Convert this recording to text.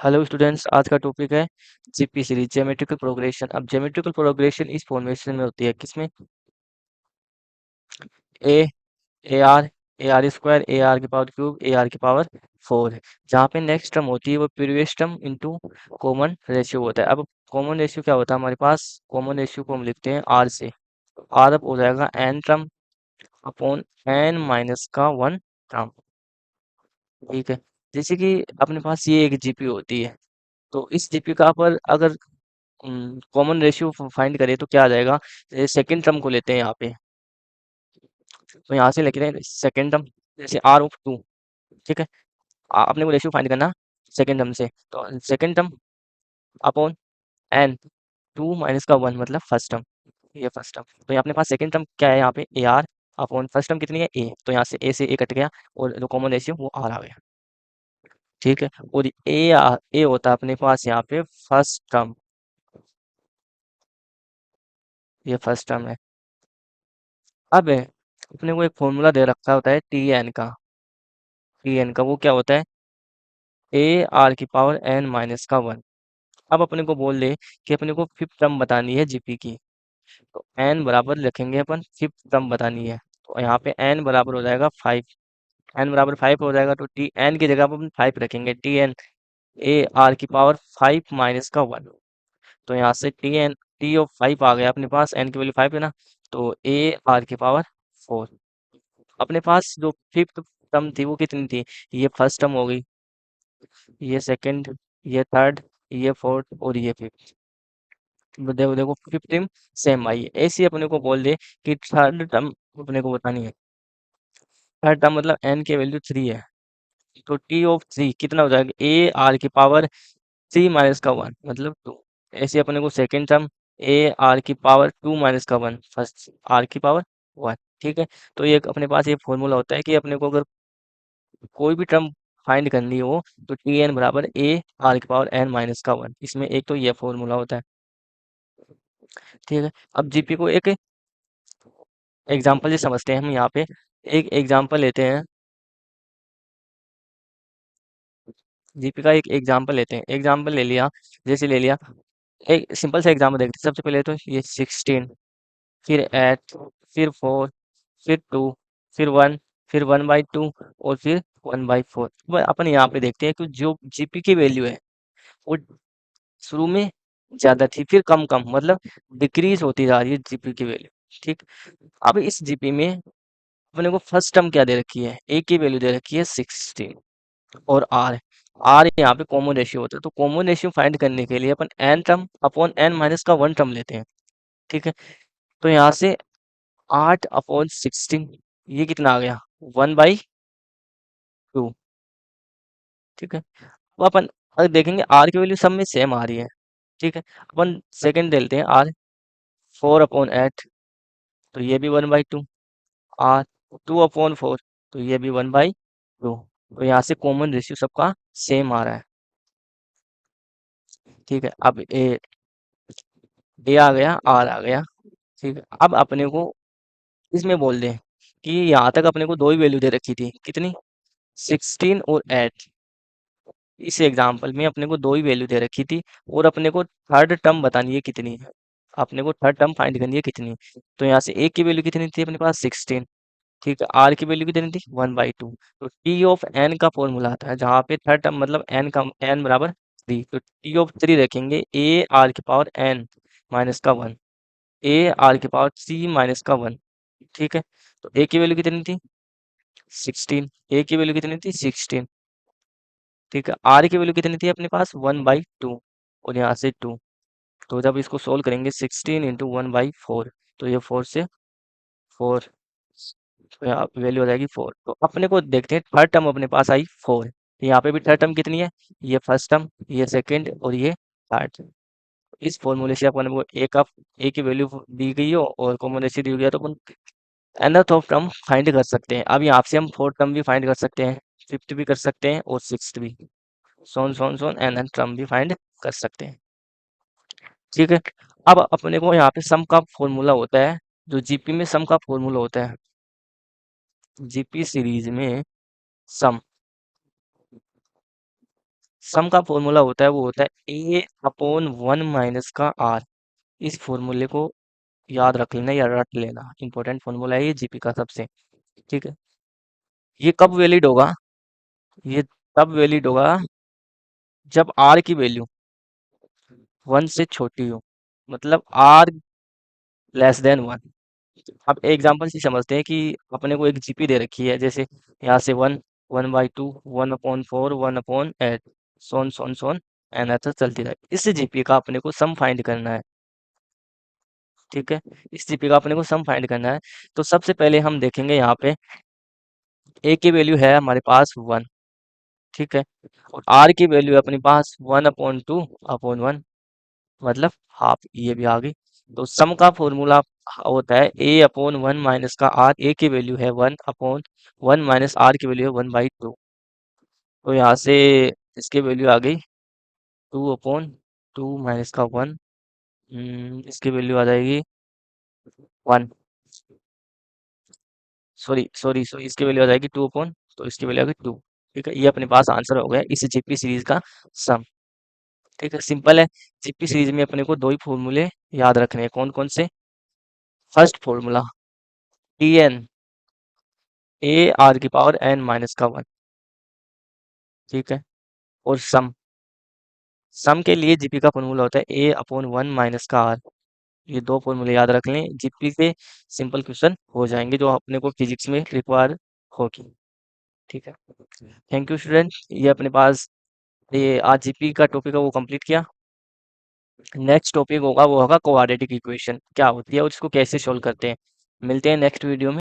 Hello students, आज का topic है जीपी सीरीज ज्योमेट्रिकल प्रोग्रेशन। अब ज्योमेट्रिकल प्रोग्रेशन इस फॉर्मेशन में होती है किसमें? A a r a r square a are की पावर क्यूब ए आर की पावर 4 जहाँ पे नेक्स्ट टर्म होती है वो previous term into common ratio होता है। अब कॉमन रेशियो क्या होता है हमारे पास? कॉमन रेशियो को हम लिखते हैं आर से। आर अब हो जाएगा n term upon n minus का वन टर्म। ठीक है। जैसे कि अपने पास ये एक जीपी होती है, तो इस जीपी का पर अगर कॉमन रेशियो फाइंड करें तो क्या आ जाएगा? सेकेंड टर्म को लेते हैं यहाँ पे, तो यहाँ से लिख रहे हैं सेकेंड टर्म, जैसे आर ऑफ टू। ठीक है। अपने को रेशियो फाइंड करना सेकेंड टर्म से, तो second term upon n, two minus का वन मतलब फर्स्ट टर्म। ये फर्स्ट टर्म, तो ये अपने पास सेकेंड टर्म क्या है यहाँ पे? A R upon first term कितनी है? ए, तो यहाँ से ए से ए कट गया और जो कॉमन रेशियो वो आर आ गया। ठीक है। और ए होता है अपने पास यहाँ पे फर्स्ट टर्म, ये फर्स्ट टर्म है। अब अपने को एक फॉर्मूला दे रखा होता है टी एन का। टी एन का वो क्या होता है? ए आर की पावर एन माइनस का वन। अब अपने को बोल दे कि अपने को फिफ्थ टर्म बतानी है जीपी की, तो एन बराबर रखेंगे अपन, फिफ्थ टर्म बतानी है, तो यहाँ पे एन बराबर हो जाएगा फाइव। एन बराबर फाइव हो जाएगा तो टी एन की जगह पर अपन फाइव रखेंगे। टी एन ए आर की पावर फाइव माइनस का वन, तो यहाँ से टी ऑफ फाइव आ गया अपने पास, एन की वैल्यू फाइव है ना, तो ए आर की पावर फोर। अपने पास जो फिफ्थ टर्म थी वो कितनी थी? ये फर्स्ट टर्म हो गई, ये सेकंड, ये थर्ड, ये फोर्थ और ये फिफ्थ। देखो देखो फिफ्थ टर्म सेम आई है। ऐसे ही अपने को बोल दे कि थर्ड टर्म अपने को बतानी है। थर्ड टर्म मतलब एन की वैल्यू थ्री है, तो टी ऑफ थ्री कितना हो जाएगा? ए आर की पावर थ्री माइनस का वन मतलब टू। ऐसे अपने को सेकेंड टर्म ए आर की पावर टू माइनस का वन, फर्स्ट आर की पावर वन। ठीक है। तो ये अपने पास ये फॉर्मूला होता है कि अपने को अगर कोई भी टर्म फाइंड करनी हो तो टी एन बराबर ए आर की पावर एन माइनस का वन, इसमें एक तो ये फॉर्मूला होता है। ठीक है। अब जीपी को एक एग्जांपल से समझते हैं हम। यहाँ पे एक एग्जांपल लेते हैं, जीपी का एक एग्जांपल लेते हैं। एग्जांपल ले लिया, जैसे ले लिया, एक सिंपल सा एग्जांपल देखते हैं। सबसे पहले तो ये 16, फिर एट, फिर फोर, फिर टू, फिर वन, फिर वन बाई टू और फिर वन बाई फोर। अपन यहाँ पे देखते हैं कि जो जीपी की वैल्यू है वो शुरू में ज्यादा थी, फिर कम कम मतलब डिक्रीज होती जा रही है जीपी की वैल्यू। ठीक। अब इस जीपी में अपने को फर्स्ट टर्म क्या दे रखी है? ए की वैल्यू दे रखी है 16 और आर। आर यहाँ पे कॉमन रेशियो होता है, तो कॉमन रेशियो फाइंड करने के लिए अपन n term upon n minus का वन टर्म लेते हैं। ठीक है। तो यहाँ से 8/16, ये कितना आ गया? One by to. ठीक है। अब अपन अगर देखेंगे आर की वैल्यू सब में सेम आ रही है। ठीक है। अपन सेकंड लेते हैं आर, 4/8, तो ये भी वन बाई टू। आर 2/4, तो ये भी वन बाई टू। तो यहाँ से कॉमन रेशियो सबका सेम आ रहा है। ठीक है। अब ए आ गया, आर आ गया। ठीक है। अब अपने को इसमें बोल दें कि यहाँ तक अपने को दो ही वैल्यू दे रखी थी, कितनी? 16 और 8। इस एग्जाम्पल में अपने को दो ही वैल्यू दे रखी थी और अपने को थर्ड टर्म बतानी है कितनी है। अपने को थर्ड टर्म फाइंड करनी है कितनी। तो यहाँ से ए की वैल्यू कितनी थी अपने पास? 16। ठीक है। आर की वैल्यू कितनी थी? One by two. तो टी ऑफ एन का फॉर्मूला आता है जहाँ पे थर्ड टर्म मतलब एन का एन बराबर थ्री, तो टी ऑफ थ्री रखेंगे ए आर की पावर एन माइनस का वन, ए आर की पावर थ्री माइनस का वन। ठीक है। तो ए की वैल्यू कितनी थी? 16। ए की वैल्यू कितनी थी? 16। ठीक है। आर की वैल्यू कितनी थी अपने पास? वन बाई टू और यहाँ से टू। तो जब इसको सोल्व करेंगे 16 इंटू वन बाई फोर, तो ये फोर से फोर, तो यहाँ वैल्यू हो जाएगी फोर। तो अपने को देखते हैं थर्ड टर्म अपने पास आई फोर। यहाँ पे भी थर्ड टर्म कितनी है? ये फर्स्ट टर्म, ये सेकंड और ये थर्ड। इस फॉर्मूले से अपन को ए की वैल्यू दी गई हो और कॉमन रेशियो दी गई है, तो अपन nth ऑफ टर्म फाइंड कर सकते हैं। अब यहाँ से हम फोर्थ टर्म भी फाइंड कर सकते हैं, फिफ्थ भी कर सकते हैं और सिक्स्थ भी, सोन सोन सोन nth टर्म भी फाइंड कर सकते हैं। ठीक है। अब अपने को यहाँ पे सम का फॉर्मूला होता है, जो जीपी में सम का फॉर्मूला होता है, जीपी सीरीज में सम सम का फॉर्मूला होता है वो होता है ए अपॉन वन माइनस का आर। इस फॉर्मूले को याद रख लेना या रट लेना, इंपॉर्टेंट फॉर्मूला है ये जीपी का सबसे। ठीक है, ये कब वैलिड होगा? ये तब वैलिड होगा जब आर की वैल्यू वन से छोटी हो, मतलब आर लेस देन वन। अब एग्जांपल से समझते हैं कि अपने को एक जीपी दे रखी है, जैसे यहाँ से one, one by two, one upon four, one upon eight, so on so on so on and ऐसा चलती रहे। इस जीपी का अपने को सम फाइंड करना है। ठीक है, इस जीपी का अपने को सम फाइंड करना है। तो सबसे पहले हम देखेंगे यहाँ पे ए की वैल्यू है हमारे पास वन। ठीक है, और आर की वैल्यू है अपने पास one upon two upon one, मतलब हाफ, ये भी आ गई। तो सम का फॉर्मूला होता है ए अपॉन वन माइनस का आर। ए की वैल्यू है one upon one minus R की वैल्यू है वन बाई टू। तो यहाँ से इसकी वैल्यू आ गई टू अपॉन टू माइनस का वन, इसकी वैल्यू आ जाएगी वन। सॉरी सॉरी सॉरी, इसकी वैल्यू आ जाएगी टू अपॉन, तो इसकी वैल्यू आ गई टू। ठीक है, ये अपने पास आंसर हो गया इस जीपी सीरीज का सम। ठीक है, सिंपल है। जीपी सीरीज में अपने को दो ही फॉर्मूले याद रखने हैं, कौन कौन से? First formula T n, A are की पावर एन माइनस का वन। ठीक है, और सम, सम के लिए जीपी का फॉर्मूला होता है ए अपॉन वन माइनस का आर। ये दो फॉर्मूले याद रख लें, जीपी से सिंपल क्वेश्चन हो जाएंगे जो अपने को फिजिक्स में रिक्वायर होगी। ठीक है, थैंक यू स्टूडेंट। ये अपने पास ये आज जीपी का टॉपिक है वो कंप्लीट किया। नेक्स्ट टॉपिक होगा वो होगा क्वाड्रेटिक इक्वेशन क्या होती है और इसको कैसे सॉल्व करते हैं। मिलते हैं नेक्स्ट वीडियो में।